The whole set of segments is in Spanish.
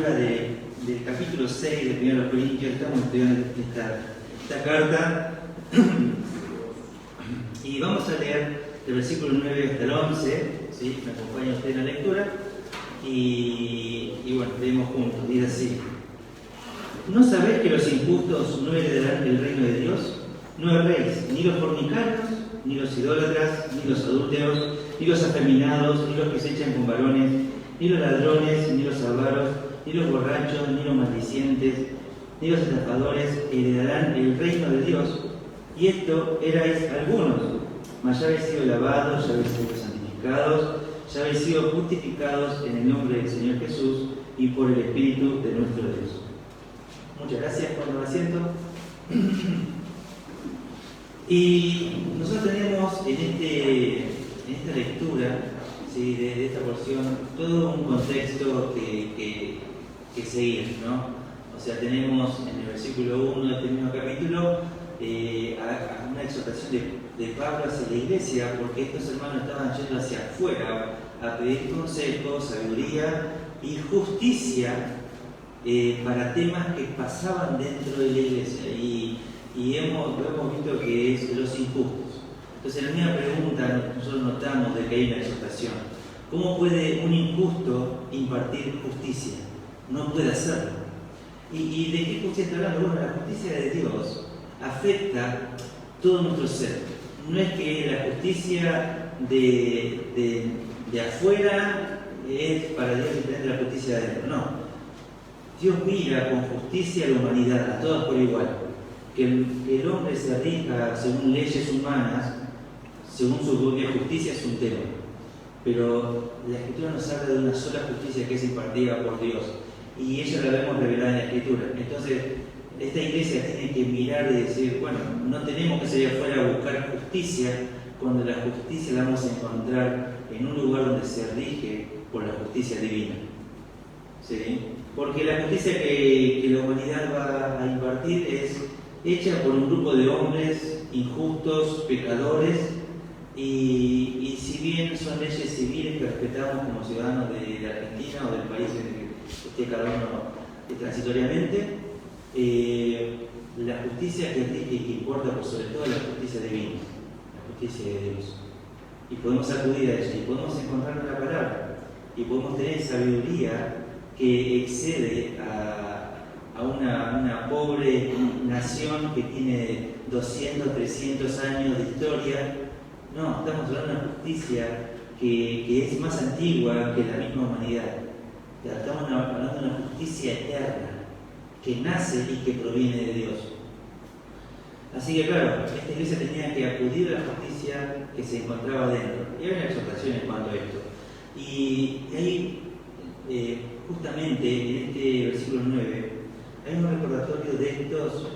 lectura del capítulo 6 de 1 Corintios. Estamos estudiando esta carta y vamos a leer del versículo 9 hasta el 11, ¿sí? Me acompaña usted en la lectura y bueno, leemos juntos. Dice así: ¿no sabéis que los injustos no heredarán el reino de Dios? No erréis, ni los fornicarios, ni los idólatras, ni los adúlteros, ni los afeminados, ni los que se echan con varones, ni los ladrones, ni los avaros, ni los borrachos, ni los maldicientes, ni los estafadores heredarán el reino de Dios. Y esto erais algunos, mas ya habéis sido lavados, ya habéis sido santificados, ya habéis sido justificados en el nombre del Señor Jesús y por el Espíritu de nuestro Dios. Muchas gracias por el asiento. Y nosotros tenemos en esta lectura, ¿sí?, de esta porción, todo un contexto que seguir, ¿no? O sea, tenemos en el versículo 1 de este mismo capítulo una exhortación de Pablo hacia la iglesia, porque estos hermanos estaban yendo hacia afuera a pedir consejo, sabiduría y justicia para temas que pasaban dentro de la iglesia. Y hemos visto que es los injustos. Entonces, la primera pregunta, nosotros notamos de que hay una exhortación. ¿Cómo puede un injusto impartir justicia? No puede hacerlo. ¿Y de qué justicia está hablando? Bueno, la justicia de Dios afecta todo nuestro ser. No es que la justicia de afuera es para Dios diferente de la justicia de adentro. No. Dios mira con justicia a la humanidad, a todos por igual. Que el hombre se rija según leyes humanas, según su propia justicia, es un tema. Pero la Escritura nos habla de una sola justicia que es impartida por Dios. Y ella la vemos revelada en la Escritura. Entonces, esta iglesia tiene que mirar y decir, bueno, no tenemos que salir afuera a buscar justicia, cuando la justicia la vamos a encontrar en un lugar donde se rige por la justicia divina. ¿Sí? Porque la justicia que la humanidad va a impartir es hecha por un grupo de hombres injustos, pecadores, y si bien son leyes civiles que respetamos como ciudadanos de Argentina o del país en el que esté cada uno transitoriamente, la justicia que rige y que importa por sobre todo es la justicia divina, la justicia de Dios. Y podemos acudir a ella, y podemos encontrar una palabra, y podemos tener sabiduría que excede a una pobre nación que tiene 200, 300 años de historia. No, estamos hablando de una justicia que es más antigua que la misma humanidad. Estamos hablando de una justicia eterna, que nace y que proviene de Dios. Así que claro, esta iglesia tenía que acudir a la justicia que se encontraba dentro. Y hay una exhortación en cuanto a esto. Y ahí, justamente en este versículo 9, hay un recordatorio de estos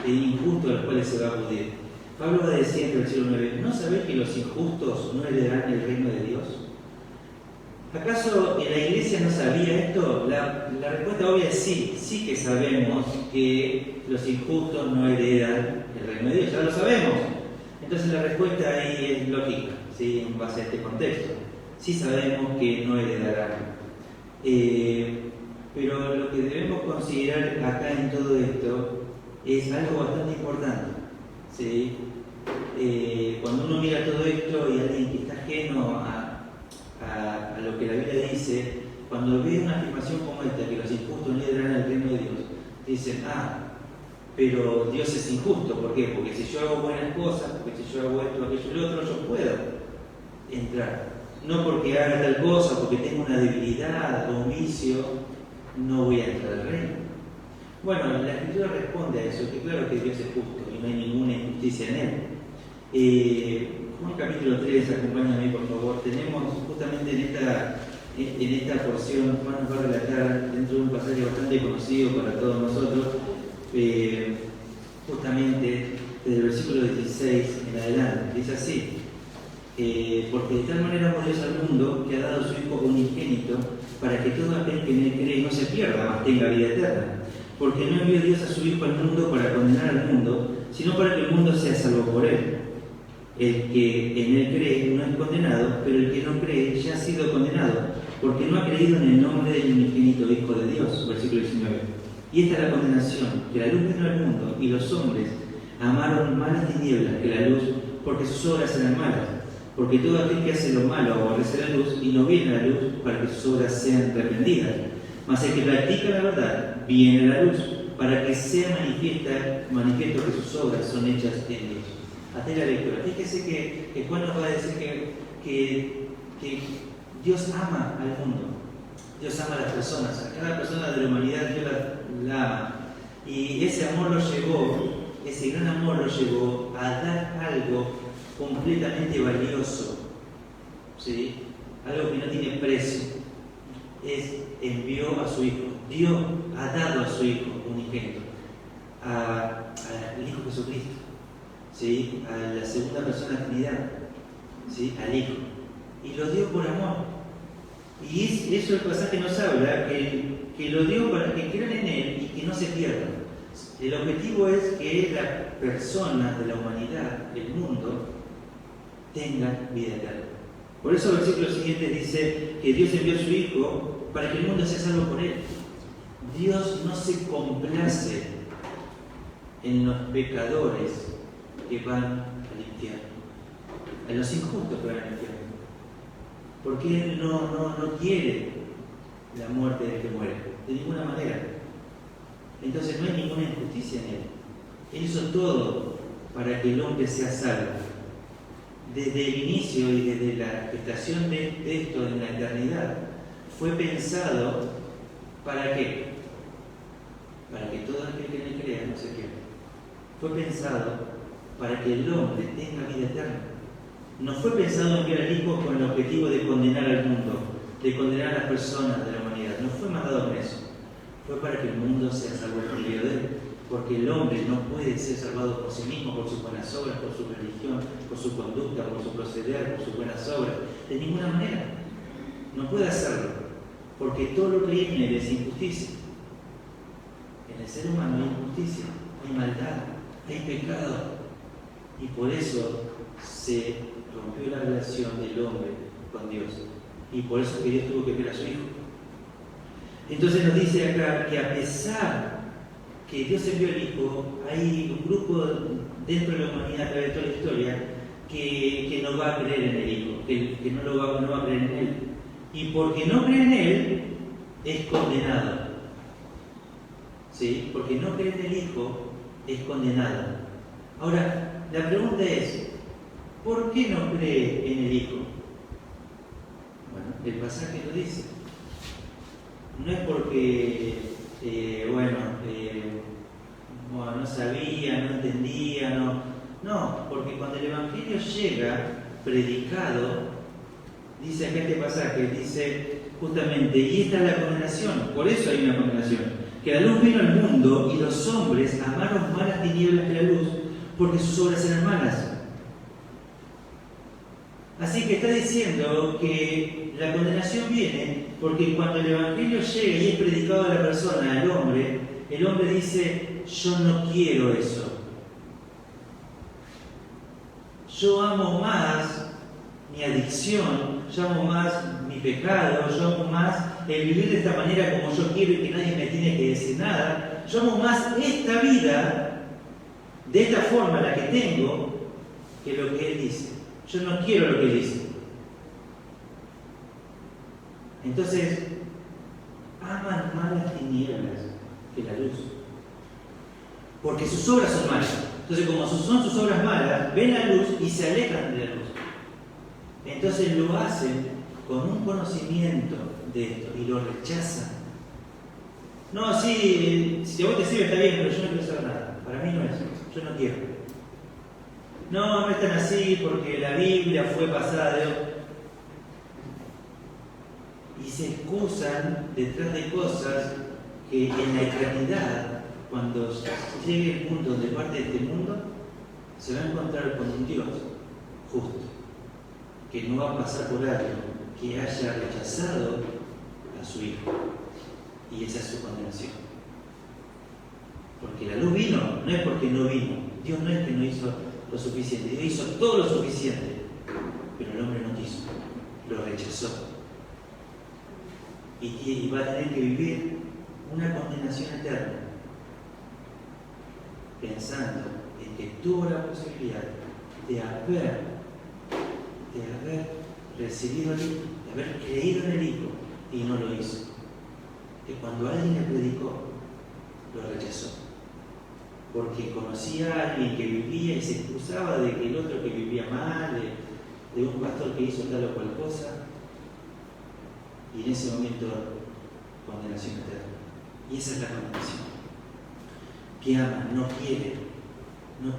injustos a los cuales se va a acudir. Pablo va a decir en el versículo 9: ¿no sabéis que los injustos no heredarán el reino de Dios? ¿Acaso la iglesia no sabía esto? La respuesta obvia es sí, sí que sabemos que los injustos no heredan el reino de Dios, ya lo sabemos. Entonces la respuesta ahí es lógica, ¿sí?, en base a este contexto. Sí sabemos que no heredarán. Pero lo que debemos considerar acá en todo esto es algo bastante importante, ¿sí? Cuando uno mira todo esto y alguien que está ajeno a lo que la Biblia dice, cuando ve una afirmación como esta, que los injustos no heredarán el reino de Dios, dicen, pero Dios es injusto. ¿Por qué? Porque si yo hago buenas cosas, porque si yo hago esto, aquello y lo otro, yo puedo entrar. No porque haga tal cosa, porque tengo una debilidad o un vicio, no voy a entrar al reino. Bueno, la Escritura responde a eso, que claro que Dios es justo y no hay ninguna injusticia en Él. Juan capítulo 3, acompáñame por favor. Tenemos justamente en esta porción, Juan nos va a relatar dentro de un pasaje bastante conocido para todos nosotros, justamente desde el versículo 16 en adelante. Dice así: porque de tal manera amó Dios al mundo que ha dado a su Hijo unigénito, para que todo aquel que en él cree no se pierda, mas tenga vida eterna. Porque no envió Dios a su Hijo al mundo para condenar al mundo, sino para que el mundo sea salvo por él. El que en él cree no es condenado, pero el que no cree ya ha sido condenado, porque no ha creído en el nombre del unigénito Hijo de Dios. Y esta es la condenación, que la luz vino al mundo y los hombres amaron más las tinieblas que la luz, porque sus obras eran malas. Porque todo aquel que hace lo malo aborrece la luz y no viene a la luz para que sus obras sean reprendidas. Mas el que practica la verdad viene a la luz para que sea manifiesto que sus obras son hechas en Dios. Hasta la lectura. Fíjese que Juan nos va a decir que Dios ama al mundo. Dios ama a las personas. A cada persona de la humanidad Dios la ama. Y ese amor lo llevó, ese gran amor lo llevó a dar algo completamente valioso, ¿sí? Algo que no tiene precio. Envió a su Hijo. Dios ha dado a su Hijo unigénito, al Hijo Jesucristo, ¿sí? A la segunda persona de la Trinidad, ¿sí? Al Hijo. Y lo dio por amor. Y eso el pasaje nos habla, que lo dio para que crean en Él y que no se pierdan. El objetivo es que las personas de la humanidad, el mundo, tengan vida eterna. Por eso el versículo siguiente dice que Dios envió a su Hijo para que el mundo sea salvo por Él. Dios no se complace en los pecadores que van al infierno, en los injustos que van al infierno, porque Él no quiere la muerte del que muere, de ninguna manera. Entonces no hay ninguna injusticia en Él. Él hizo todo para que el hombre sea salvo. Desde el inicio y desde la gestación de esto en la eternidad, fue pensado ¿para qué? Para que todo aquel que en él crea no se pierda. Fue pensado para que el hombre tenga vida eterna. No fue pensado enviar al Hijo con el objetivo de condenar al mundo, de condenar a las personas de la humanidad. No fue mandado con eso. Fue para que el mundo sea salvo por medio de él. Porque el hombre no puede ser salvado por sí mismo, por sus buenas obras, por su religión, por su conducta, por su proceder, por sus buenas obras. De ninguna manera. No puede hacerlo. Porque todo lo que hay en él es injusticia. En el ser humano hay injusticia, hay maldad, hay pecado. Y por eso se rompió la relación del hombre con Dios. Y por eso que Dios tuvo que enviar a su Hijo. Entonces nos dice acá que a pesar que Dios envió al Hijo, hay un grupo dentro de la humanidad a través de toda la historia que no va a creer en el Hijo, que no va a creer en Él. Y porque no cree en Él, es condenado. ¿Sí? Porque no cree en el Hijo, es condenado. Ahora, la pregunta es, ¿por qué no cree en el Hijo? Bueno, el pasaje lo dice. No es porque no sabía, no entendía, no, porque cuando el Evangelio llega predicado, dice acá este pasaje, dice justamente, y esta es la condenación, por eso hay una condenación, que la luz vino al mundo y los hombres amaron más las tinieblas que la luz, porque sus obras eran malas. Así que está diciendo que la condenación viene porque cuando el Evangelio llega y es predicado a la persona, al hombre, el hombre dice, yo no quiero eso. Yo amo más mi adicción, yo amo más mi pecado, yo amo más el vivir de esta manera como yo quiero y que nadie me tiene que decir nada. Yo amo más esta vida, de esta forma la que tengo, que lo que Él dice. Yo no quiero lo que Él dice. Entonces, aman más las tinieblas que la luz. Porque sus obras son malas. Entonces, como son sus obras malas, ven la luz y se alejan de la luz. Entonces lo hacen con un conocimiento de esto y lo rechazan. No, sí, si a vos te sirve está bien, pero yo no quiero saber nada. Para mí no es, yo no quiero. No es tan así porque la Biblia fue pasada de otro. Y se excusan detrás de cosas que en la eternidad, cuando llegue el punto donde parte de este mundo, se va a encontrar con un Dios justo, que no va a pasar por algo que haya rechazado a su Hijo. Y esa es su condenación. Porque la luz vino, no es porque no vino. Dios no es que no hizo lo suficiente, Dios hizo todo lo suficiente, pero el hombre no quiso, lo rechazó. Y va a tener que vivir una condenación eterna, pensando en que tuvo la posibilidad de haber recibido el Hijo, de haber creído en el Hijo, y no lo hizo. Que cuando alguien le predicó, lo rechazó. Porque conocía a alguien que vivía y se excusaba de que el otro que vivía mal, de un pastor que hizo tal o cual cosa, y en ese momento condenación eterna. Y esa es la condenación. Que ama, no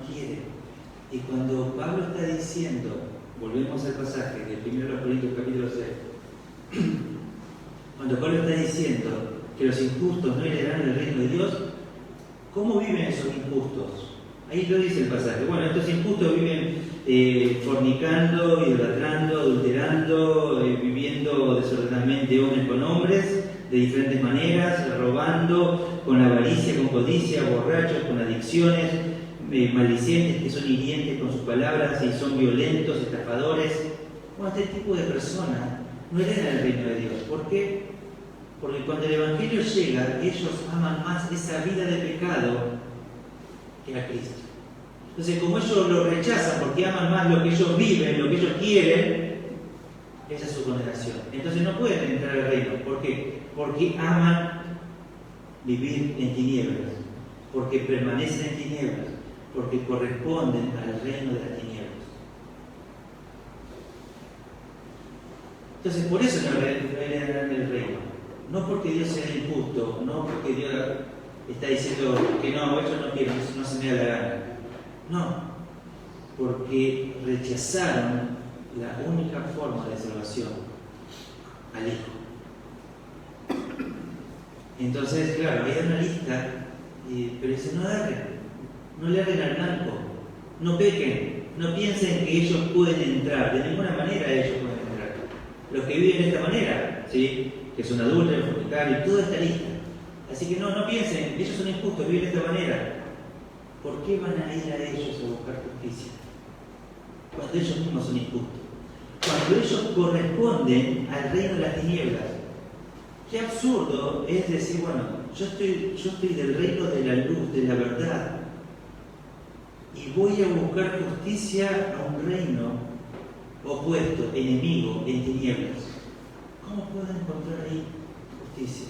quiere. Y cuando Pablo está diciendo, volvemos al pasaje de 1 Corintios capítulo 6, cuando Pablo está diciendo que los injustos no heredarán el reino de Dios, ¿cómo viven esos injustos? Ahí lo dice el pasaje. Bueno, estos injustos viven fornicando, idolatrando, adulterando, viviendo desordenadamente hombres con hombres, de diferentes maneras, robando, con avaricia, con codicia, borrachos, con adicciones, maldicientes, que son hirientes con sus palabras y son violentos, estafadores. Bueno, este tipo de personas no heredan el reino de Dios. ¿Por qué? Porque cuando el Evangelio llega, ellos aman más esa vida de pecado que a Cristo. Entonces, como ellos lo rechazan porque aman más lo que ellos viven, lo que ellos quieren, esa es su condenación. Entonces no pueden entrar al reino. ¿Por qué? Porque aman vivir en tinieblas, porque permanecen en tinieblas, porque corresponden al reino de las tinieblas. Entonces, por eso no heredarán el reino. No porque Dios sea injusto, no porque Dios está diciendo que no, ellos no quieren, no se me da la gana. No, porque rechazaron la única forma de salvación, al Hijo. Entonces, claro, hay una lista, pero dice, no le erren al blanco, no pequen, no piensen que ellos pueden entrar, de ninguna manera ellos pueden entrar. Los que viven de esta manera, ¿sí?, que son adúlteros, fornicarios, toda esta lista. Así que no piensen, ellos son injustos, viven de esta manera. ¿Por qué van a ir a ellos a buscar justicia? Cuando ellos mismos son injustos. Cuando ellos corresponden al reino de las tinieblas. Qué absurdo es decir, bueno, yo estoy del reino de la luz, de la verdad, y voy a buscar justicia a un reino opuesto, enemigo, en tinieblas. ¿Cómo puedo encontrar ahí justicia?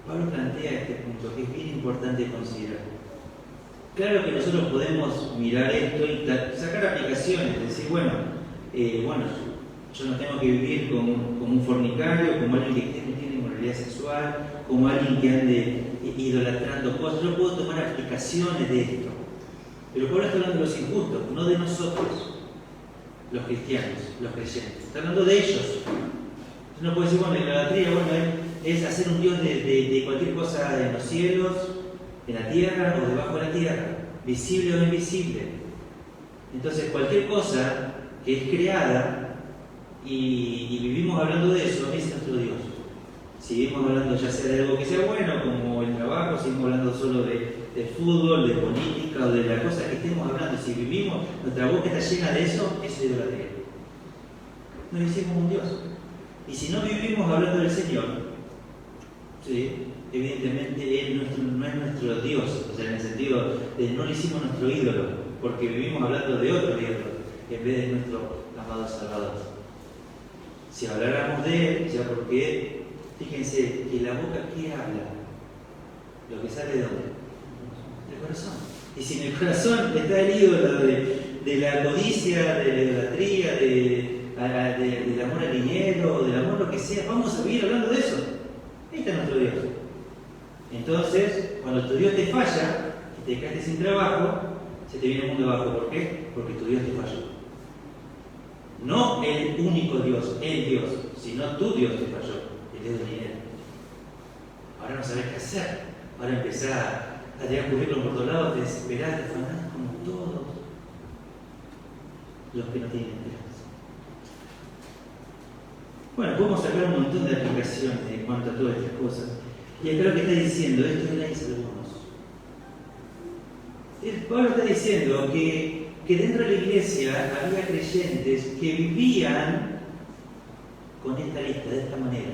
Pablo plantea este punto que es bien importante considerar. Claro que nosotros podemos mirar esto y sacar aplicaciones, decir, bueno, yo no tengo que vivir como un fornicario, como alguien que tiene inmoralidad sexual, como alguien que ande idolatrando cosas. Yo puedo tomar aplicaciones de esto. Pero Pablo está hablando de los injustos, no de nosotros, los cristianos, los creyentes. Está hablando de ellos. Uno puede decir, bueno, la idolatría, es hacer un Dios de cualquier cosa en los cielos, en la tierra o debajo de la tierra, visible o invisible. Entonces, cualquier cosa que es creada y vivimos hablando de eso, es nuestro Dios. Si vivimos hablando ya sea de algo que sea bueno, como el trabajo, si vivimos hablando solo de fútbol, de política o de la cosa que estemos hablando, si vivimos, nuestra boca está llena de eso, es idolatría. Nos hicimos un Dios. Y si no vivimos hablando del Señor, ¿sí?, evidentemente Él no es nuestro Dios, o sea, en el sentido de no le hicimos nuestro ídolo, porque vivimos hablando de otro ídolo, en vez de nuestro amado Salvador. Si habláramos de Él, ya porque, fíjense, que la boca, ¿qué habla? Lo que sale de dónde? Del corazón. Y si en el corazón está el ídolo de la codicia, de la idolatría, del amor al dinero, del amor a lo que sea, vamos a vivir hablando de eso. Este es nuestro Dios. Entonces, cuando tu Dios te falla y te quedaste sin trabajo, se te viene el mundo abajo. ¿Por qué? Porque tu Dios te falló. No el único Dios, el Dios, sino tu Dios te falló, el Dios del dinero. Ahora no sabes qué hacer. Ahora empezás a tener currículum por todos lados, te desesperás, te afanás como todos los que no tienen esperanza. Bueno, podemos sacar un montón de aplicaciones en cuanto a todas estas cosas. Y acá lo que está diciendo, esto es la dice algunos. Pablo está diciendo que dentro de la iglesia había creyentes que vivían con esta lista, de esta manera.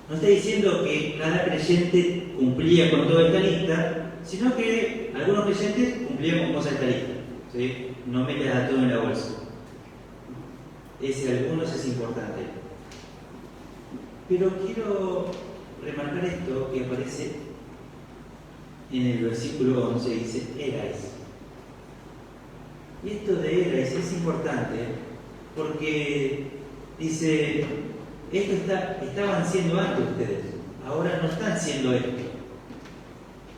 No está diciendo que cada creyente cumplía con toda esta lista, sino que algunos creyentes cumplían con cosas de esta lista. ¿Sí? No metas a todo en la bolsa. Ese algunos es importante. Pero quiero remarcar esto que aparece en el versículo 11, dice, erais. Y esto de erais es importante porque dice, esto estaban siendo antes ustedes, ahora no están siendo esto.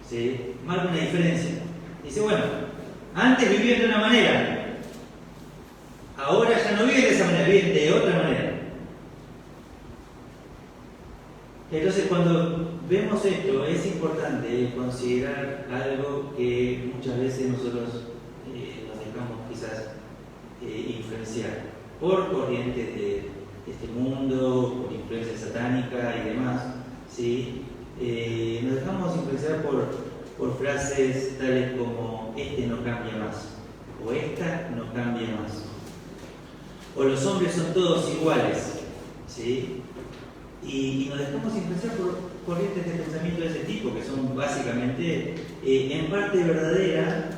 ¿Sí? Marca una diferencia. Dice, bueno, antes vivían de una manera, ahora ya no viven de esa manera, viven de otra manera. Entonces, cuando vemos esto, es importante considerar algo que muchas veces nosotros nos dejamos quizás influenciar por corrientes de este mundo, por influencia satánica y demás. ¿Sí? Nos dejamos influenciar por frases tales como este no cambia más, o esta no cambia más, o los hombres son todos iguales. ¿Sí? Y nos dejamos influenciar por corrientes de pensamiento de ese tipo, que son básicamente en parte verdadera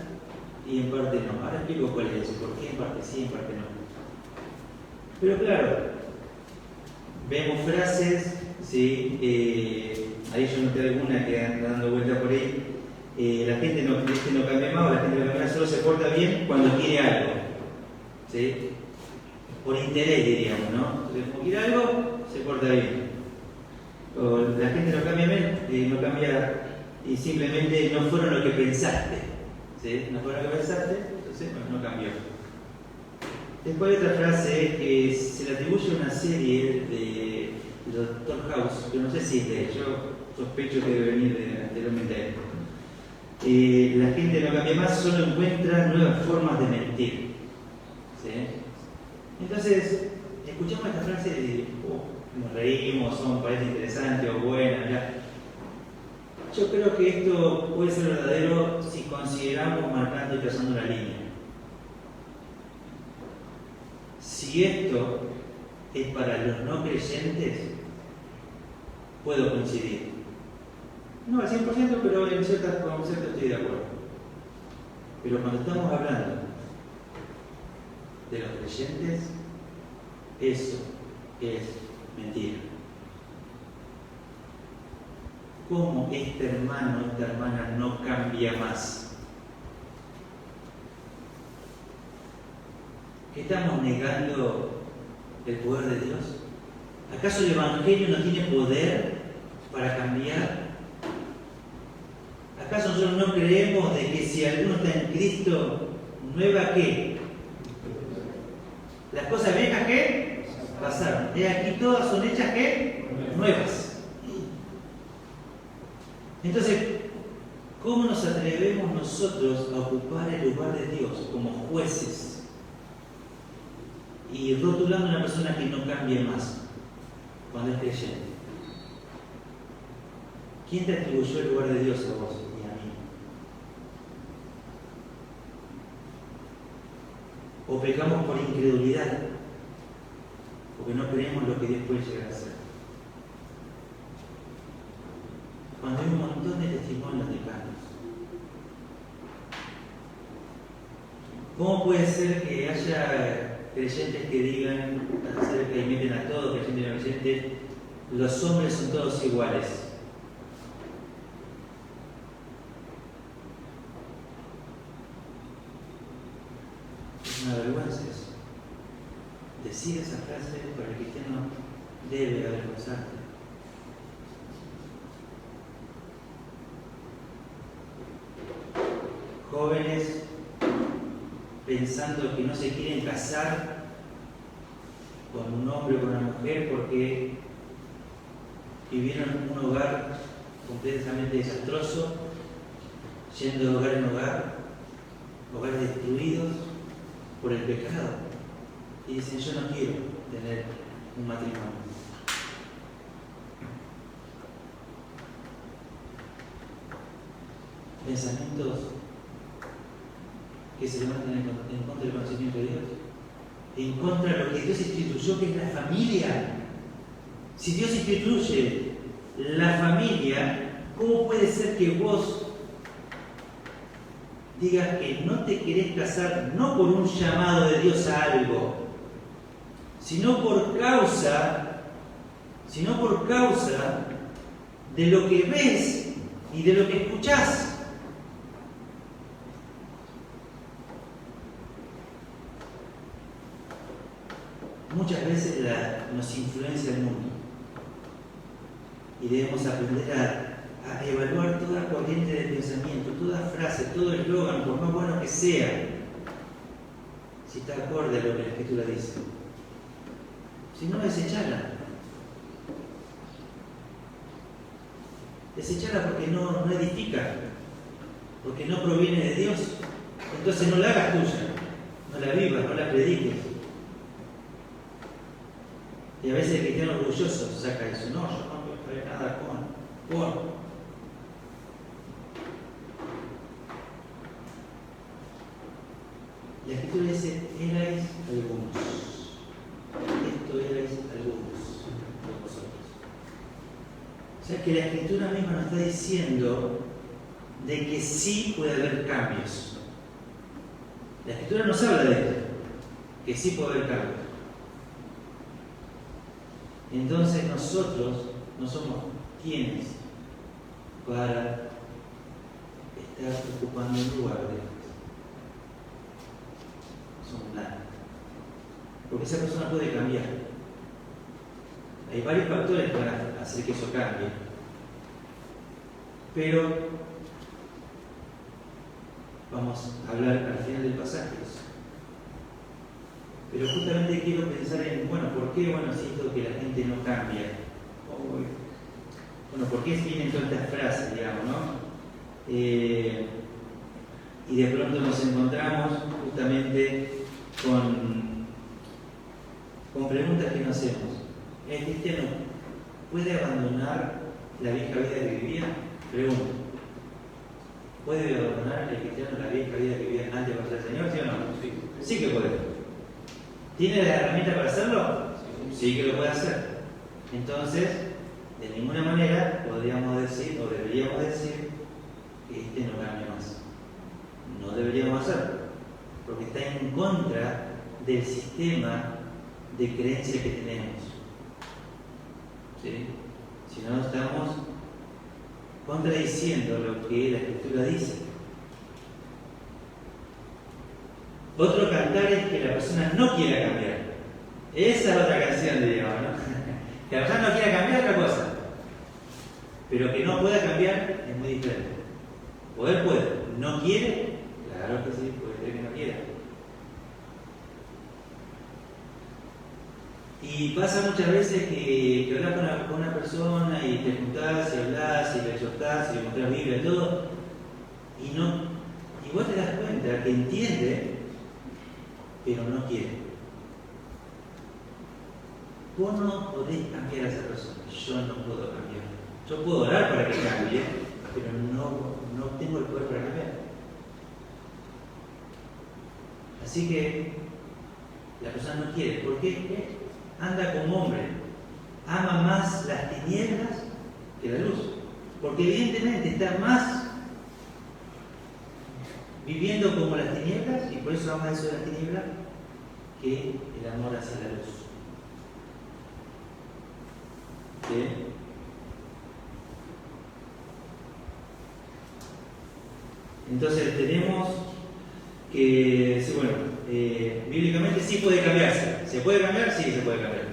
y en parte no. Ahora explico cuál es eso, por qué en parte sí, en parte no. Pero claro, vemos frases, ¿sí? Ahí yo noté alguna que anda dando vuelta por ahí. La gente no cambia más, o la gente no cambia, solo se porta bien cuando quiere algo. ¿Sí? Por interés, diríamos, ¿no? Entonces, como quiere algo, se porta bien. O la gente no cambia y simplemente no fueron lo que pensaste. ¿Sí? No fueron lo que pensaste, entonces no cambió. Después hay otra frase que se le atribuye a una serie de Dr. House, que no sé si es de él, yo sospecho que debe venir de anteriormente a él. La gente no cambia más, solo encuentra nuevas formas de mentir. ¿Sí? Entonces, escuchamos esta frase y nos reímos, parece interesante o buena, ya. Yo creo que esto puede ser verdadero si consideramos marcando y trazando la línea. Si esto es para los no creyentes, puedo coincidir. No al 100%, pero en cierto estoy de acuerdo. Pero cuando estamos hablando de los creyentes, eso es mentira. ¿Cómo este hermano, esta hermana no cambia más? ¿Qué estamos negando el poder de Dios? ¿Acaso el Evangelio no tiene poder para cambiar? ¿Acaso nosotros no creemos de que si alguno está en Cristo, nueva qué? Las cosas viejas ¿qué? Pasaron. De aquí todas son hechas ¿qué? Nuevas. Entonces, ¿cómo nos atrevemos nosotros a ocupar el lugar de Dios como jueces y rotulando a una persona que no cambie más cuando es creyente? ¿Quién te atribuyó el lugar de Dios a vos y a mí? ¿O pecamos por incredulidad? Porque no creemos lo que Dios puede llegar a hacer. Cuando hay un montón de testimonios de cambios. ¿Cómo puede ser que haya creyentes que digan acerca y meten a todos, creyentes y no creyentes, los hombres son todos iguales? Es una vergüenza eso. Decir esa frase para el cristiano debe avergonzarte. Jóvenes pensando que no se quieren casar con un hombre o con una mujer porque vivieron un hogar completamente desastroso, yendo de hogar en hogar, hogares destruidos por el pecado, y dicen yo no quiero tener un matrimonio. Pensamientos que se levantan en contra del conocimiento de Dios, en contra de lo que Dios instituyó, que es la familia. Si Dios instituye la familia, ¿cómo puede ser que vos digas que no te querés casar no por un llamado de Dios a algo, sino por causa de lo que ves y de lo que escuchás? Muchas veces nos influencia el mundo y debemos aprender a evaluar toda corriente de pensamiento, toda frase, todo eslogan, por más bueno que sea, si está acorde a lo que la Escritura dice. Si no, desechala. Desechala porque no edifica, porque no proviene de Dios. Entonces no la hagas tuya, no la vivas, no la prediques. Y a veces el cristiano orgulloso saca eso. No, yo no quiero nada con. La Escritura dice, erais algunos. Esto erais algunos de vosotros. O sea que la Escritura misma nos está diciendo de que sí puede haber cambios. La Escritura nos habla de esto, que sí puede haber cambios. Entonces nosotros no somos quienes para estar ocupando un lugar de Dios. No somos nada. Porque esa persona puede cambiar. Hay varios factores para hacer que eso cambie. Pero vamos a hablar al final del pasaje de eso. Pero justamente quiero pensar en, ¿por qué? Si esto que la gente no cambia. ¿Por qué vienen todas estas frases, digamos, no? Y de pronto nos encontramos justamente con preguntas que nos hacemos. ¿El cristiano puede abandonar la vieja vida que vivía? Pregunto. ¿Puede abandonar el cristiano la vieja vida que vivía antes de conocer al Señor? ¿Sí o no? Sí que puede. ¿Tiene la herramienta para hacerlo? Sí que lo puede hacer. Entonces, de ninguna manera podríamos decir, o deberíamos decir, que este no cambia más. No deberíamos hacerlo, porque está en contra del sistema de creencia que tenemos. ¿Sí? Si no, estamos contradiciendo lo que la Escritura dice. Otro cantar es que la persona no quiera cambiar. Esa es otra canción, diríamos, ¿no? Que la persona no quiera cambiar otra cosa. Pero que no pueda cambiar es muy diferente. Poder puede. ¿No quiere? Claro que sí, puede ser que no quiera. Y pasa muchas veces que hablas con una persona y te juntás y hablas y le exhortás y le mostrás Biblia y todo, y vos te das cuenta que entiende, pero no quiere. Vos no podés cambiar a esa persona. Yo no puedo cambiar. Yo puedo orar para que cambie, pero no tengo el poder para cambiar. Así que la persona no quiere. ¿Por qué? Anda como hombre. Ama más las tinieblas que la luz. Porque evidentemente está más viviendo como las tinieblas, y por eso ama eso de las tinieblas, que el amor hacia la luz. ¿Sí? Entonces tenemos que, bíblicamente sí puede cambiarse. ¿Se puede cambiar? Sí, se puede cambiar.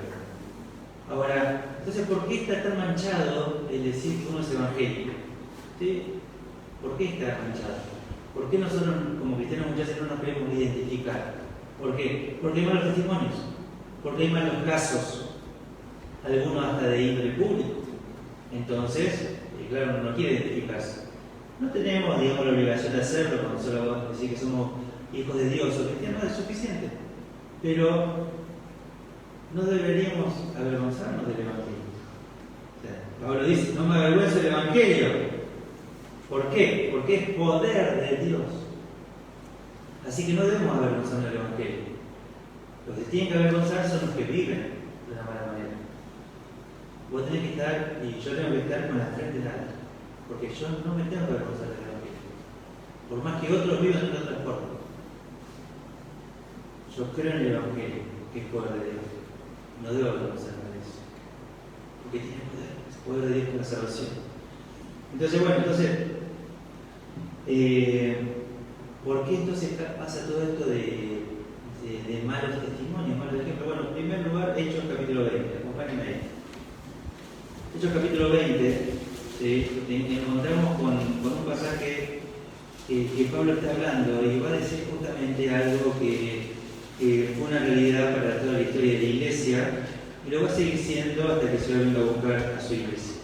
Ahora, entonces, ¿por qué está tan manchado el decir que uno es evangélico? ¿Sí? ¿Por qué está manchado? ¿Por qué nosotros como cristianos muchas veces no nos queremos identificar? ¿Por qué? Porque hay malos testimonios, porque hay malos casos, algunos hasta de índole público. Entonces, claro, uno no quiere identificarse. No tenemos, la obligación de hacerlo, cuando solo decir que somos hijos de Dios o cristianos es suficiente. Pero no deberíamos avergonzarnos del Evangelio. Pablo dice, no me avergüenzo del Evangelio. ¿Por qué? Porque es poder de Dios. Así que no debemos avergonzarnos del Evangelio. Los que tienen que avergonzar son los que viven de una mala manera. vos tenés que estar, y yo tengo que estar con la frente en alto, porque yo no me tengo que avergonzar del Evangelio. Por más que otros vivan en otra forma. Yo creo en el Evangelio, que es poder de Dios. No debo avergonzarme de eso. Porque tiene poder de Dios para la salvación. Entonces, bueno, ¿por qué entonces pasa todo esto de malos testimonios, malos ejemplos? Bueno, en primer lugar, Hechos capítulo 20, acompáñenme ahí. Hechos capítulo 20, ¿sí? Encontramos con un pasaje que Pablo está hablando y va a decir justamente algo que fue una realidad para toda la historia de la iglesia y lo va a seguir siendo hasta que el Señor venga a buscar a su iglesia.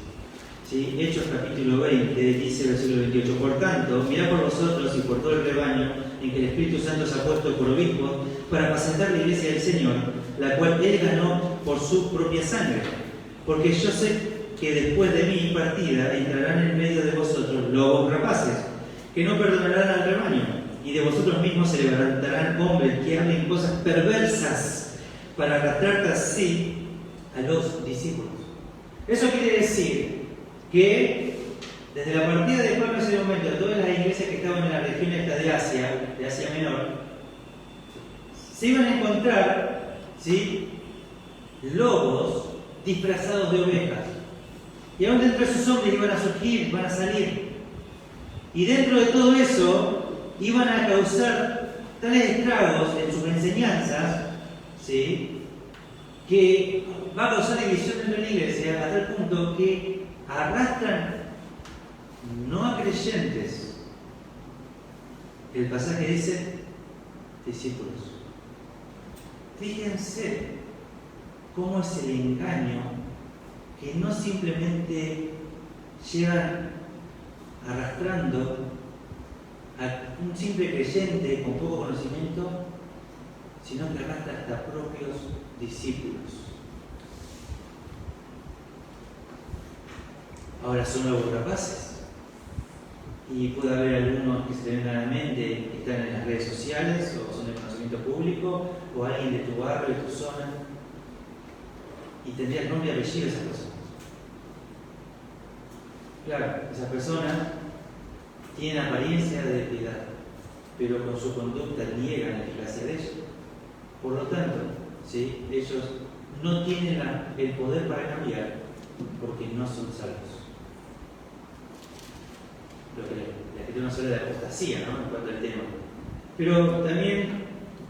¿Sí? Hechos capítulo 20 dice el versículo 28: por tanto, mirad por vosotros y por todo el rebaño en que el Espíritu Santo os ha puesto por obispos para apacentar la iglesia del Señor, la cual Él ganó por su propia sangre. Porque yo sé que después de mi partida entrarán en medio de vosotros lobos rapaces, que no perdonarán al rebaño, y de vosotros mismos se levantarán hombres que hablen cosas perversas para arrastrar tras sí a los discípulos. Eso quiere decir que desde la partida de Pablo en ese momento, todas las iglesias que estaban en la región esta de Asia Menor, se iban a encontrar, ¿sí?, lobos disfrazados de ovejas. Y aún dentro de esos hombres iban a surgir, iban a salir. Y dentro de todo eso iban a causar tales estragos en sus enseñanzas, ¿sí?, que va a causar división dentro de la iglesia a tal punto que arrastran no a creyentes. El pasaje dice discípulos. Fíjense cómo es el engaño que no simplemente llevan arrastrando a un simple creyente con poco conocimiento, sino que arrastra hasta propios discípulos. Ahora son lobos rapaces. Y puede haber algunos que se te vengan a la mente que están en las redes sociales o son de conocimiento público o alguien de tu barrio, de tu zona, y tendría el nombre y apellido de esa persona. Claro, esa persona tiene apariencia de piedad, pero con su conducta niegan la eficacia de ello. Por lo tanto, ¿sí?, ellos no tienen el poder para cambiar porque no son salvos. Lo que la escritura nos habla de apostasía, ¿no?, en cuanto al tema. Pero también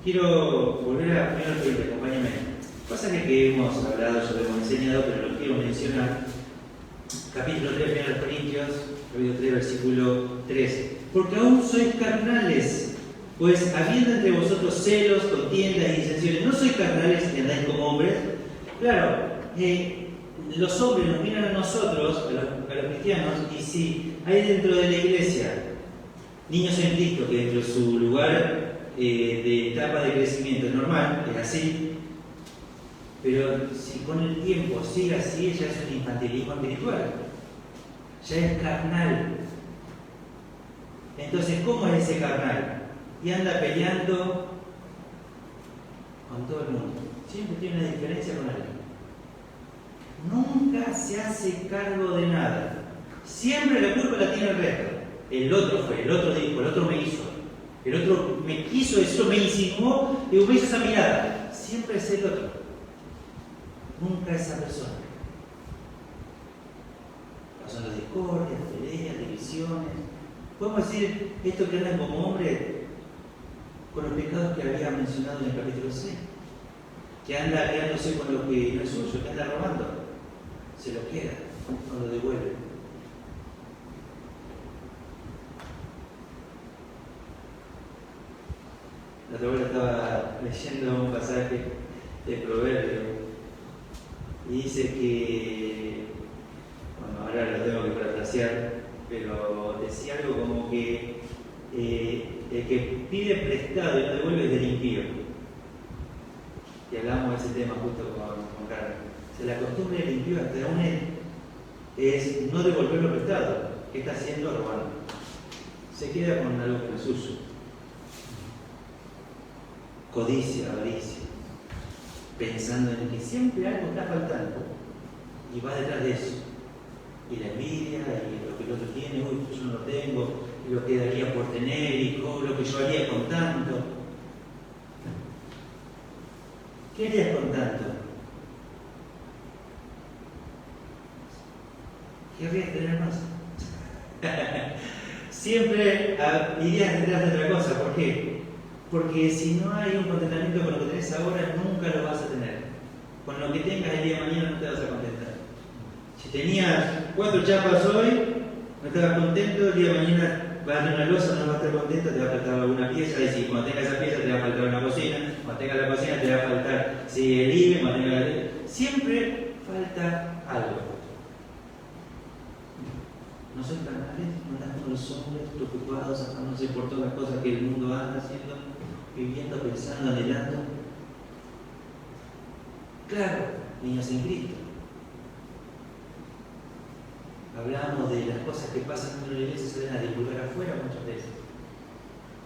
quiero volver a 1 Corintios, acompáñame. Pasa que hemos hablado, ya lo hemos enseñado, pero lo quiero mencionar. Capítulo 3, 1 Corintios, capítulo 3, versículo 3. Porque aún sois carnales, pues habiendo entre vosotros celos, contiendas y disensiones, ¿no sois carnales y andáis como hombres? Claro, los hombres nos miran a nosotros, a los cristianos, y si hay dentro de la iglesia niños en Cristo que dentro de su lugar de etapa de crecimiento es normal, es así, pero si con el tiempo sigue así, ya es un infantilismo espiritual, ya es carnal. Entonces, ¿cómo es ese carnal? Y anda peleando con todo el mundo, siempre tiene una diferencia con alguien. Nunca se hace cargo de nada. Siempre la culpa la tiene el resto. El otro fue, el otro dijo, el otro me hizo. El otro me quiso, eso me insinuó y me hizo esa mirada. Siempre es el otro. Nunca esa persona. Pasando discordias, peleas, divisiones. Podemos decir esto que andan como hombre con los pecados que había mencionado en el capítulo 6. Que anda quedándose con lo que no es suyo, que anda robando. Se lo queda, no lo devuelve. La otra vez estaba leyendo un pasaje de Proverbios y dice que, bueno, ahora lo tengo que parafrasear, pero decía algo como que el que pide prestado y no devuelve es del impío. Y hablamos de ese tema justo con Carmen. La costumbre del impío hasta aún es no devolver lo prestado. ¿Qué está haciendo? Robando. Se queda con algo que es suyo. Codicia, avaricia. Pensando en que siempre algo está faltando. y va detrás de eso. Y la envidia, y lo que el otro tiene, uy, pues yo no lo tengo, y lo que daría por tener, y oh, lo que yo haría con tanto. ¿Qué harías con tanto? ¿Querrías tener más? Siempre irías detrás de otra cosa. ¿Por qué? Porque si no hay un contentamiento con lo que tenés ahora, nunca lo vas a tener. Con lo que tengas el día de mañana no te vas a contentar. Si tenías 4 chapas hoy, no estabas contento, el día de mañana vas a tener una losa, no vas a estar contento, te va a faltar alguna pieza, y si cuando tengas esa pieza te va a faltar una cocina, cuando tengas la cocina te va a faltar el IBE, cuando tengas siempre falta algo. No son carnales, no andan como los hombres preocupados, afanándose por todas las cosas que el mundo anda haciendo, viviendo, pensando, anhelando. Claro, niños en Cristo. Hablamos de las cosas que pasan dentro de la iglesia, se van a divulgar afuera muchas veces.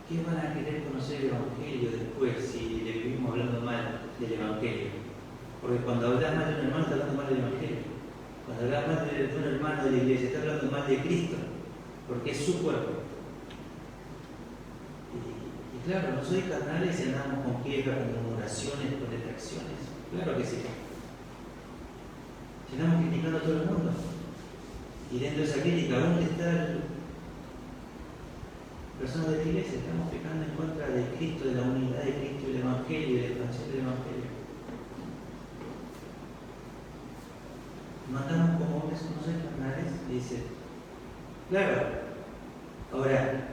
¿Qué van a querer conocer el Evangelio después si le vivimos hablando mal del Evangelio? Porque cuando hablas mal de un hermano, estás hablando mal del Evangelio. Cuando hablas mal de un hermano de la iglesia, estás hablando mal de Cristo, porque es su cuerpo. Y claro, no soy carnales y andamos con quejas, con murmuraciones, con detracciones. Claro que sí. Si andamos criticando a todo el mundo. Y dentro de esa crítica, ¿dónde está personas de la iglesia? Estamos pecando en contra de Cristo, de la unidad de Cristo, del Evangelio, de la expansión del Evangelio. No andamos como hombres, no sois carnales, dice. Claro. Ahora,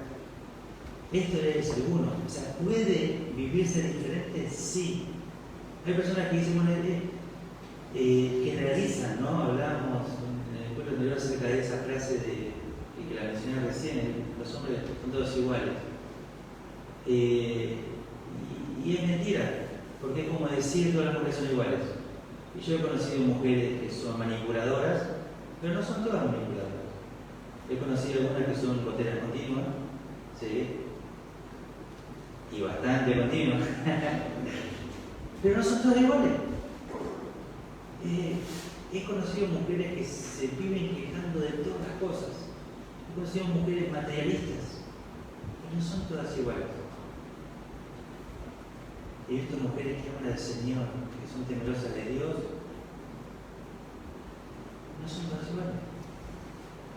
esto es seguro. O sea, ¿puede vivirse diferente? Sí. Hay personas que dicen, bueno, generalizan, ¿no? Hablábamos en el pueblo anterior acerca de esa frase que la mencioné recién, los hombres son todos iguales. Y es mentira, porque es como decir todas las mujeres son iguales. Y yo he conocido mujeres que son manipuladoras, pero no son todas manipuladoras. He conocido algunas que son goteras continuas, ¿sí? Y bastante continuas, pero no son todas iguales. He conocido mujeres que se viven quejando de todas las cosas. He conocido mujeres materialistas, pero no son todas iguales. He visto mujeres que aman al Señor, que son temerosas de Dios. No son todas iguales.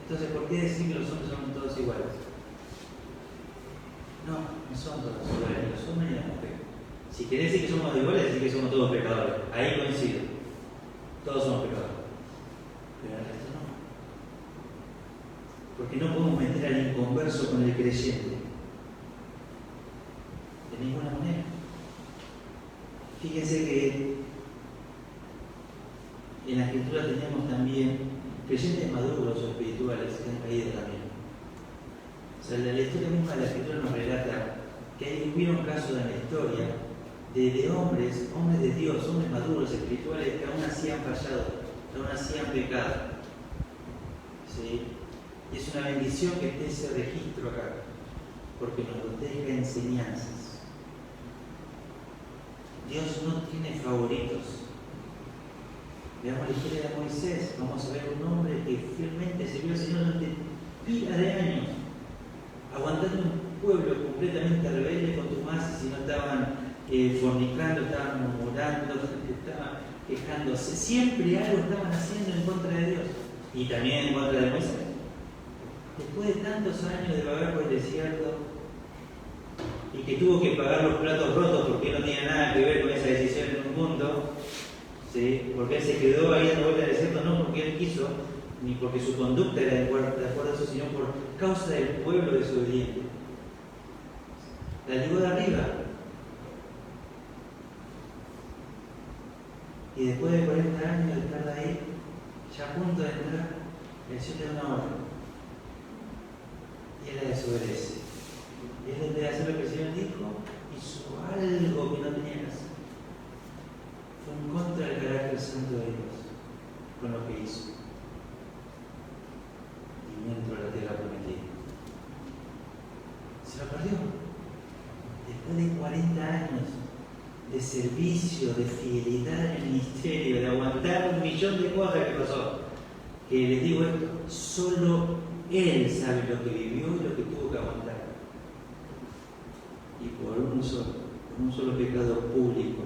Entonces, ¿por qué decir que los hombres son todos iguales? No, no son todos iguales, ni los hombres ni las mujeres. Si querés decir que somos iguales, decir que somos todos pecadores. Ahí coincido. Todos somos pecadores. Pero el resto no. Porque no podemos meter al inconverso con el creyente. De ninguna manera. Fíjense que en la Escritura tenemos también creyentes maduros o espirituales que han caído también. O sea, la historia misma de la Escritura nos relata que hubieron casos en la historia de hombres de Dios, hombres maduros, espirituales, que aún así han fallado, que aún así han pecado. ¿Sí? Y es una bendición que esté ese registro acá, porque nos deja enseñanzas. Dios no tiene favoritos. Veamos la historia de Moisés. Vamos a ver un hombre que fielmente sirvió al Señor durante pilas de años, aguantando un pueblo completamente rebelde, contumaces, y no estaban fornicando, estaban murmurando, estaban quejándose. Siempre algo estaban haciendo en contra de Dios y también en contra de Moisés. Después de tantos años de vagar por el desierto y que tuvo que pagar los platos rotos porque no tenía nada que ver con esa decisión en un punto, ¿sí? Porque él se quedó ahí dando vuelta al desierto, no porque él quiso, ni porque su conducta era de acuerdo a eso, sino por causa del pueblo desobediente. La llevó de arriba. Y después de 40 años de estar ahí, ya a punto de entrar, el Señor le da una orden. Y él la desobedece. Y él, en vez de hacer lo que el Señor dijo, hizo algo que no tenía que hacer. Fue en contra del carácter santo de Dios con lo que hizo. Y no entró a la tierra prometida. Se lo perdió. Después de 40 años de servicio, de fidelidad en el ministerio, de aguantar 1.000.000 millón de cosas que pasó. Que les digo esto, solo Él sabe lo que vivió y lo que tuvo que aguantar. Y por un solo pecado público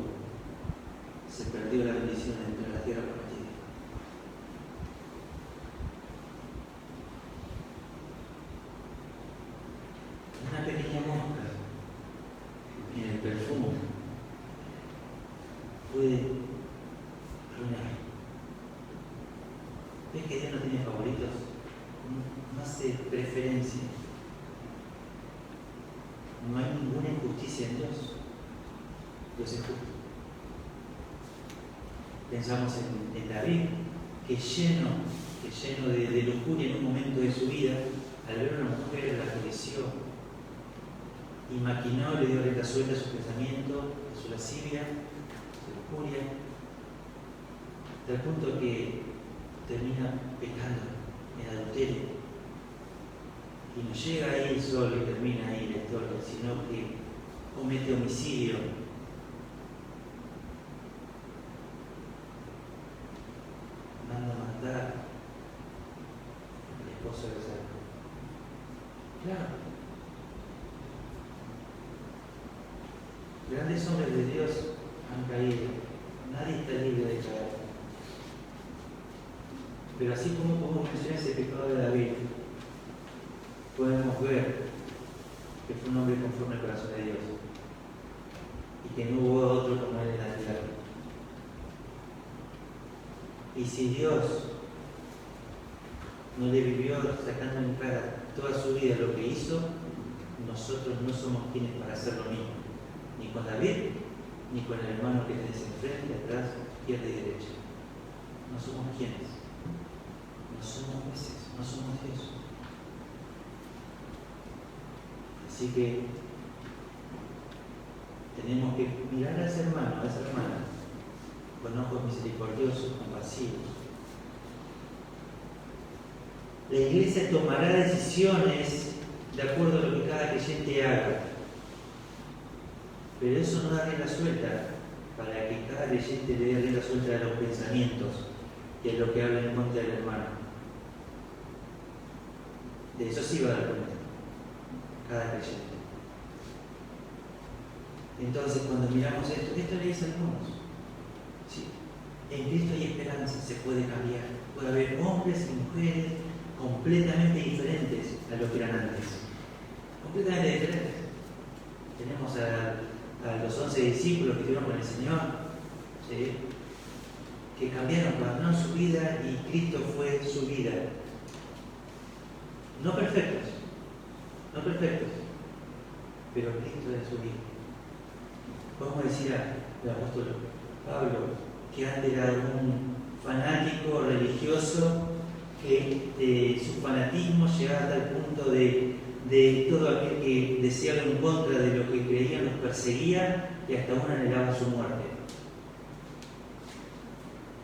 se perdió la bendición de entrar a la tierra prometida. Una pequeña mosca en el perfume puede arruinar. ¿Ves que Dios no tiene favoritos? No hace preferencia. No hay ninguna injusticia en Dios. Dios es justo. Pensamos en David, que lleno de lujuria en un momento de su vida, al ver a una mujer la acarició y maquinó, le dio rienda suelta a su pensamiento, a su lascivia, a su lujuria, hasta el punto que termina pecando en adulterio. Y no llega ahí solo y termina ahí la historia, sino que comete homicidio. Manda a matar al esposo de Isaac. Claro. Grandes hombres de Dios han caído. Nadie está libre de caer. Pero así como mencioné ese pecado de David, podemos ver que fue un hombre conforme al corazón de Dios y que no hubo otro como él en la tierra. Y si Dios no le vivió sacando en cara toda su vida lo que hizo, nosotros no somos quienes para hacer lo mismo, ni con David, ni con el hermano que tenés enfrente, atrás, izquierda y derecha. No somos quienes. No somos jueces, no somos Dios. Así que tenemos que mirar a ese hermano, a esa hermana, con ojos misericordiosos, compasivos. La Iglesia tomará decisiones de acuerdo a lo que cada creyente haga, pero eso no da rienda suelta para que cada creyente le dé rienda suelta a los pensamientos y a lo que habla en contra del hermano. De eso sí va a dar cuenta cada creyente. Entonces, cuando miramos esto le dice a algunos: ¿sí? En Cristo hay esperanza, se puede cambiar. Puede haber hombres y mujeres completamente diferentes a lo que eran antes. Completamente diferentes. Tenemos a los 11 discípulos que estuvieron con el Señor, ¿sí? Que cambiaron, su vida y Cristo fue su vida. No perfectos, pero Cristo es su vida. Podemos decir al apóstol Pablo que antes era un fanático religioso, que su fanatismo llegaba hasta el punto de todo aquel que deseaba en contra de lo que creían los perseguía y hasta uno anhelaba su muerte.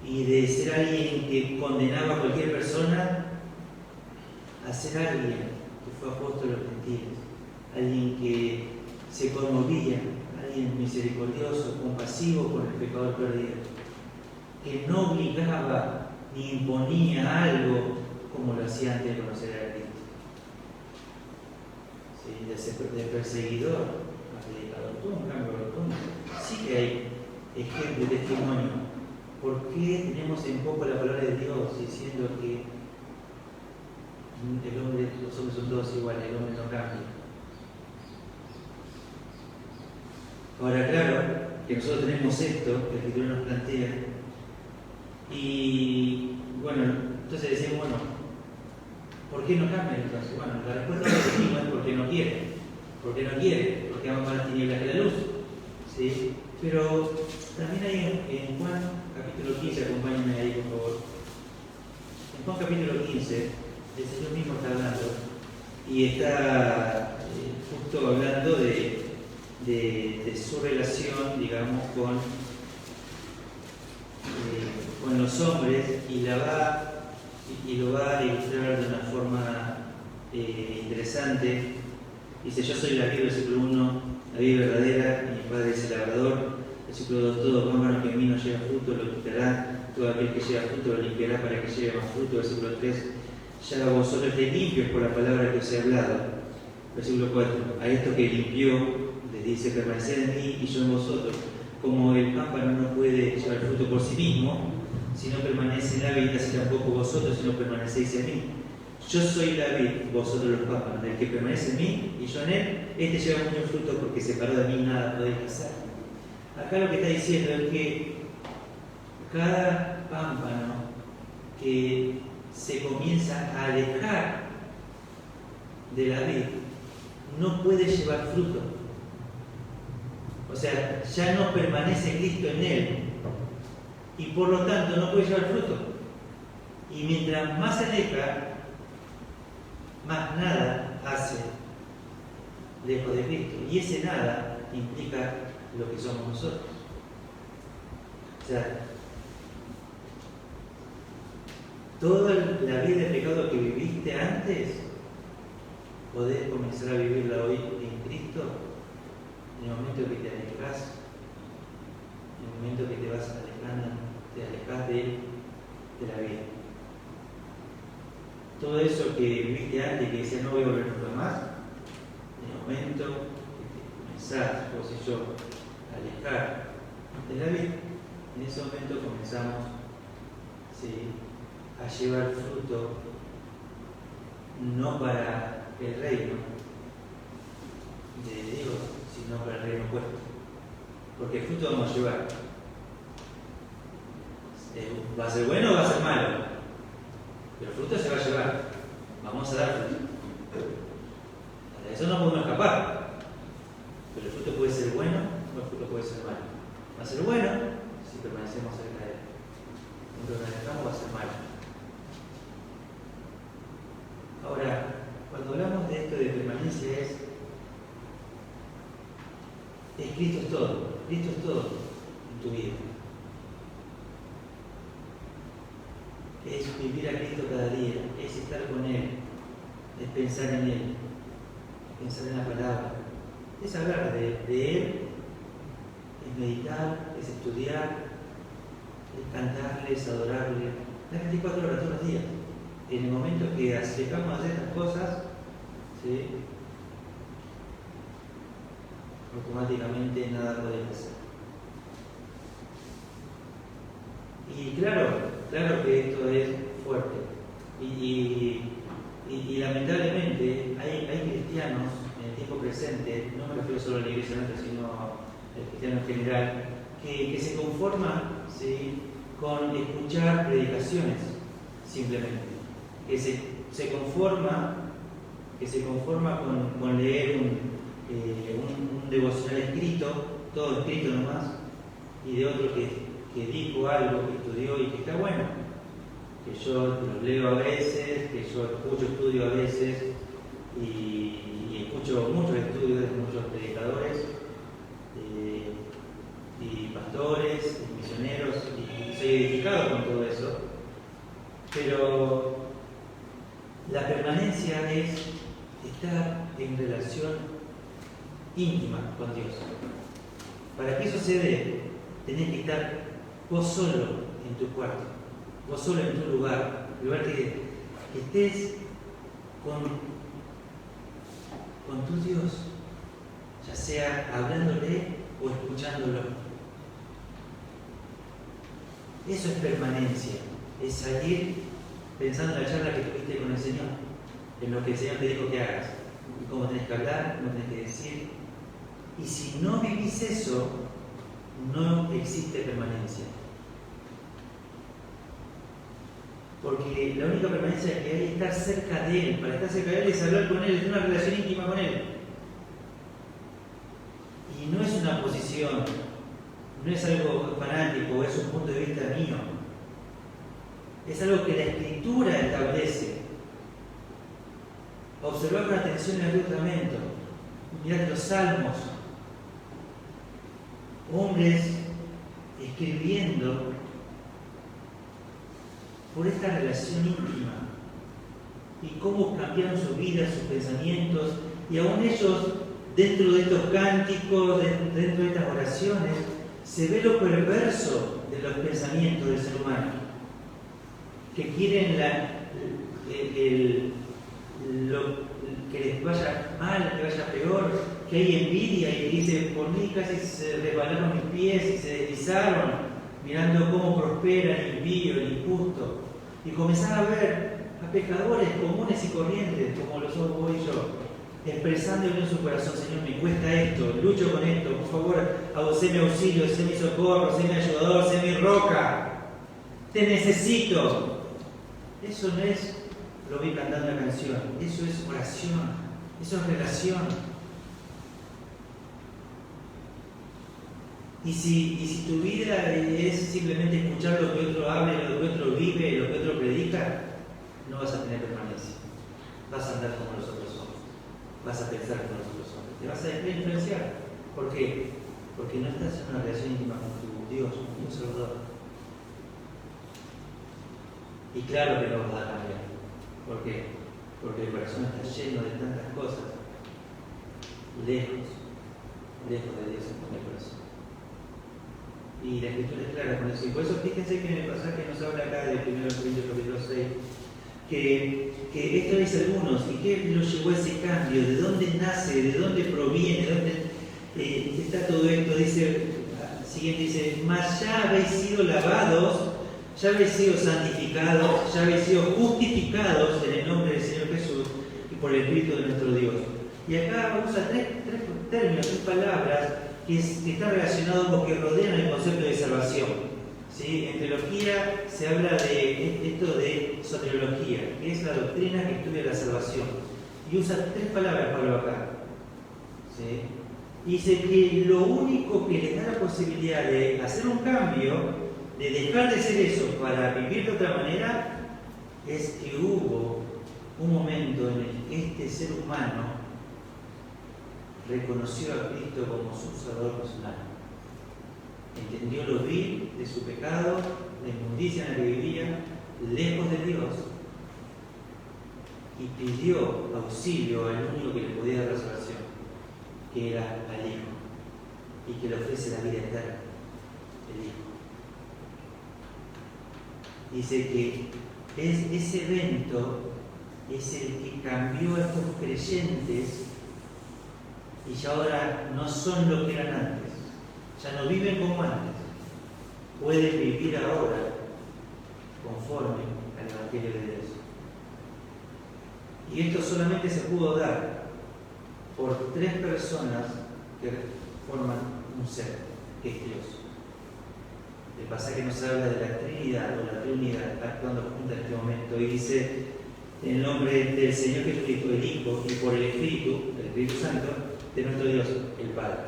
Y de ser alguien que condenaba a cualquier persona a ser alguien que fue apóstol de los gentiles, alguien que se conmovía, alguien misericordioso, compasivo con el pecador perdido, que no obligaba ni imponía algo como lo hacía antes de conocer a Cristo. Sí, de perseguidor a predicador, todo un cambio rotundo. Sí que hay ejemplo y testimonio. ¿Por qué tenemos en poco la palabra de Dios diciendo que los hombres son todos iguales, el hombre no cambia? Ahora, claro, que nosotros tenemos esto que el Escritura nos plantea, y bueno, entonces decimos, ¿por qué no cambia entonces? Bueno, la respuesta que decimos es porque no quiere. ¿Por qué no quiere? Porque ama más las tinieblas que la luz. ¿Sí? Pero también hay en Juan capítulo 15, acompáñenme ahí por favor. En Juan capítulo 15, el Señor mismo está hablando y está justo hablando de su relación, digamos, con los hombres, y lo va a ilustrar de una forma interesante. Dice: yo soy la vid, versículo 1, la vid verdadera, y mi Padre es el labrador. Versículo 2: todo pámpano que en mí no lleva fruto lo quitará, todo aquel que lleva fruto lo limpiará para que lleve más fruto. Versículo 3, ya vosotros estáis limpios por la palabra que os he hablado. Versículo 4, a esto que limpió, les dice, permaneced en mí y yo en vosotros. Como el pámpano no puede llevar fruto por sí mismo, si no permanece en la vid, así tampoco vosotros si no permanecéis en mí. Yo soy la vid, vosotros los pámpanos. El que permanece en mí y yo en él, este lleva mucho fruto, porque separado de mí nada podéis hacer. Acá lo que está diciendo es que cada pámpano que se comienza a alejar de la vid no puede llevar fruto. O sea, ya no permanece Cristo en él y por lo tanto no puede llevar fruto. Y mientras más se aleja, más nada hace lejos de Cristo. Y ese nada implica lo que somos nosotros. O sea, toda la vida de pecado que viviste antes, podés comenzar a vivirla hoy en Cristo, en el momento que te alejas, en el momento que te vas alejando, te alejas de la vida. Todo eso que viviste antes, que decías no voy a volver nunca más, en el momento que te comenzás, vos y yo, a alejar de la vida, en ese momento comenzamos, ¿sí?, a llevar fruto, no para el reino de Dios, sino para el reino opuesto. Porque el fruto vamos a llevar. ¿Va a ser bueno o va a ser malo? Pero el fruto se va a llevar. Vamos a dar fruto. De eso no podemos escapar. Pero el fruto puede ser bueno o el fruto puede ser malo. Va a ser bueno si permanecemos cerca de él. Cuando nos alejamos va a ser malo. Ahora, cuando hablamos de esto de permanencia es Cristo es todo. Cristo es todo en tu vida. Es vivir a Cristo cada día, es estar con Él, es pensar en Él, es pensar en la palabra, es hablar de Él, es meditar, es estudiar, es cantarle, es adorarle, las 24 horas todos los días. En el momento que dejamos de hacer estas cosas, ¿sí?, automáticamente nada podemos hacer. Y claro que esto es fuerte. Y lamentablemente hay cristianos en el tiempo presente, no me refiero solo a la iglesia nuestra, sino al cristiano en general, que se conforman, ¿sí?, con escuchar predicaciones, simplemente. Que se conforma con leer un devocional escrito, todo escrito nomás, y de otro que dijo algo, que estudió y que está bueno, que yo los leo a veces, que yo estudio a veces y escucho muchos estudios de muchos predicadores y pastores y misioneros y soy edificado con todo eso, pero la permanencia es estar en relación íntima con Dios. Para que eso se dé, tenés que estar vos solo en tu cuarto, vos solo en tu lugar que estés con tu Dios, ya sea hablándole o escuchándolo. Eso es permanencia, es salir pensando en la charla que tuviste con el Señor, en lo que el Señor te dijo que hagas, y cómo tenés que hablar, cómo tenés que decir. Y si no vivís eso, no existe permanencia. Porque la única permanencia que hay es estar cerca de Él. Para estar cerca de Él es hablar con Él, es tener una relación íntima con Él. Y no es una posición, no es algo fanático, es un punto de vista mío. Es algo que la Escritura establece. Observar con atención el Antiguo Testamento. Mirad los Salmos. Hombres escribiendo por esta relación íntima y cómo cambiaron sus vidas, sus pensamientos, y aún ellos, dentro de estos cánticos, dentro de estas oraciones, se ve lo perverso de los pensamientos del ser humano, que quieren que les vaya mal, que vaya peor, que hay envidia y que dice, por mí casi se resbalaron mis pies y se deslizaron, mirando cómo prospera el impío, el injusto, y comenzar a ver a pecadores comunes y corrientes, como lo somos vos y yo, expresando en su corazón, Señor, me cuesta esto, lucho con esto, por favor, sé mi auxilio, sé mi socorro, sé mi ayudador, sé mi roca, te necesito. Eso no es lo vi cantando una canción, eso es oración, eso es relación. Y si tu vida es simplemente escuchar lo que otro habla, lo que otro vive, lo que otro predica, no vas a tener permanencia. Vas a andar como los otros hombres, vas a pensar como los otros hombres, te vas a dejar influenciar. ¿Por qué? Porque no estás en una relación íntima con tu Dios, con tu Salvador. Y claro que no vas a cambiar. ¿Por qué? Porque el corazón está lleno de tantas cosas, lejos de Dios en el corazón. Y la Escritura es clara con eso. Y por eso fíjense que en el pasaje nos habla acá de 1 Corintios capítulo 6, que esto dice algunos, ¿y qué lo llevó a ese cambio? ¿De dónde nace? ¿De dónde proviene? ¿De dónde está todo esto? Dice, siguiente dice, mas ya habéis sido lavados, ya habéis sido santificados, ya habéis sido justificados en el nombre del Señor Jesús y por el Espíritu de nuestro Dios. Y acá vamos a tres términos, tres palabras que están relacionados con que rodean el concepto de salvación. ¿Sí? En teología se habla de esto de soteriología, que es la doctrina que estudia la salvación. Y usa tres palabras Pablo acá. ¿Sí? Dice que lo único que les da la posibilidad de hacer un cambio, de dejar de ser eso para vivir de otra manera, es que hubo un momento en el que este ser humano reconoció a Cristo como su Salvador personal. Entendió lo vil de su pecado, la inmundicia en la que vivía, lejos de Dios, y pidió auxilio al único que le podía dar la salvación, que era al Hijo, y que le ofrece la vida eterna, el Hijo. Dice que ese evento es el que cambió a estos creyentes y ya ahora no son lo que eran antes, ya no viven como antes, pueden vivir ahora conforme al Evangelio de Dios. Y esto solamente se pudo dar por tres personas que forman un ser, que es Dios. El pasaje nos habla de la Trinidad o la Trinidad actuando junta en este momento y dice, en el nombre del Señor Jesucristo, el Hijo, y por el Espíritu Santo, de nuestro Dios, el Padre.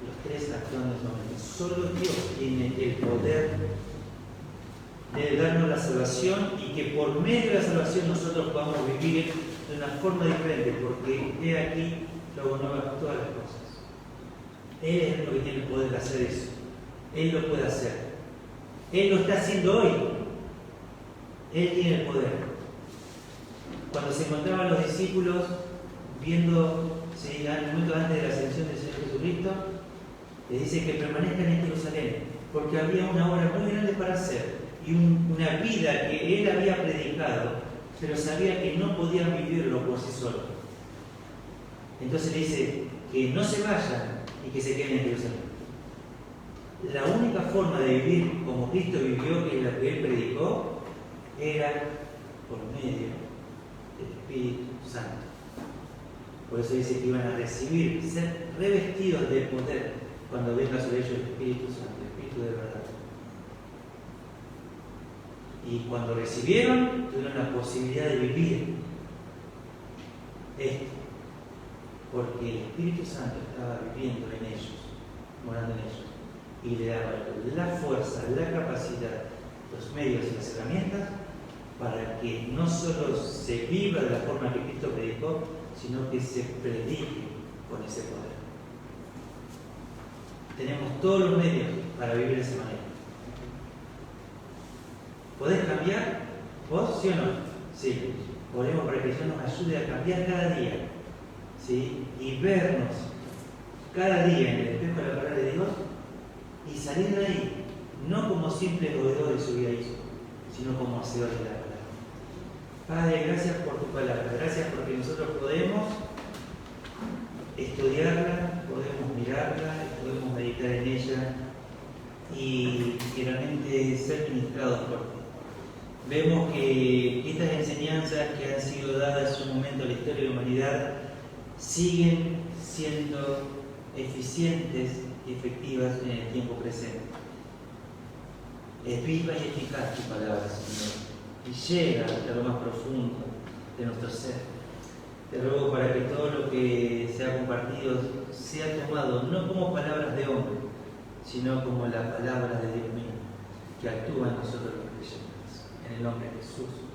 Los tres actúan en ese momento. Solo Dios tiene el poder de darnos la salvación y que por medio de la salvación nosotros podamos vivir de una forma diferente, porque he aquí luego nuevas todas las cosas. Él es el único que tiene el poder de hacer eso. Él lo puede hacer. Él lo está haciendo hoy. Él tiene el poder. Cuando se encontraban los discípulos viendo, ¿sí?, al momento antes de la ascensión del Señor Jesucristo, le dice que permanezcan en Jerusalén, porque había una obra muy grande para hacer y una vida que él había predicado, pero sabía que no podían vivirlo por sí solos. Entonces le dice que no se vayan y que se queden en Jerusalén. La única forma de vivir como Cristo vivió, que es la que él predicó, era por medio del Espíritu Santo. Por eso dice que iban a recibir, ser revestidos de poder cuando venga sobre ellos el Espíritu Santo, el Espíritu de verdad. Y cuando recibieron, tuvieron la posibilidad de vivir esto, porque el Espíritu Santo estaba viviendo en ellos, morando en ellos, y le daba la fuerza, la capacidad, los medios y las herramientas para que no solo se viva de la forma que Cristo predicó, sino que se predique con ese poder. Tenemos todos los medios para vivir de esa manera. ¿Podés cambiar? ¿Vos sí o no? Sí. Oremos para que Dios nos ayude a cambiar cada día, ¿sí? Y vernos cada día en el espejo de la palabra de Dios y salir de ahí no como simples oidores olvidadizos, sino como hacedores de la palabra. Padre, gracias por tu palabra, gracias porque nosotros podemos estudiarla, podemos mirarla, podemos meditar en ella y realmente ser ministrados por ti. Vemos que estas enseñanzas que han sido dadas en un momento en la historia de la humanidad siguen siendo eficientes y efectivas en el tiempo presente. Es viva y eficaz tu palabra, Señor, y llega hasta lo más profundo de nuestro ser. Te ruego para que todo lo que se ha compartido sea tomado no como palabras de hombre, sino como la palabra de Dios mismo, que actúa en nosotros los creyentes. En el nombre de Jesús.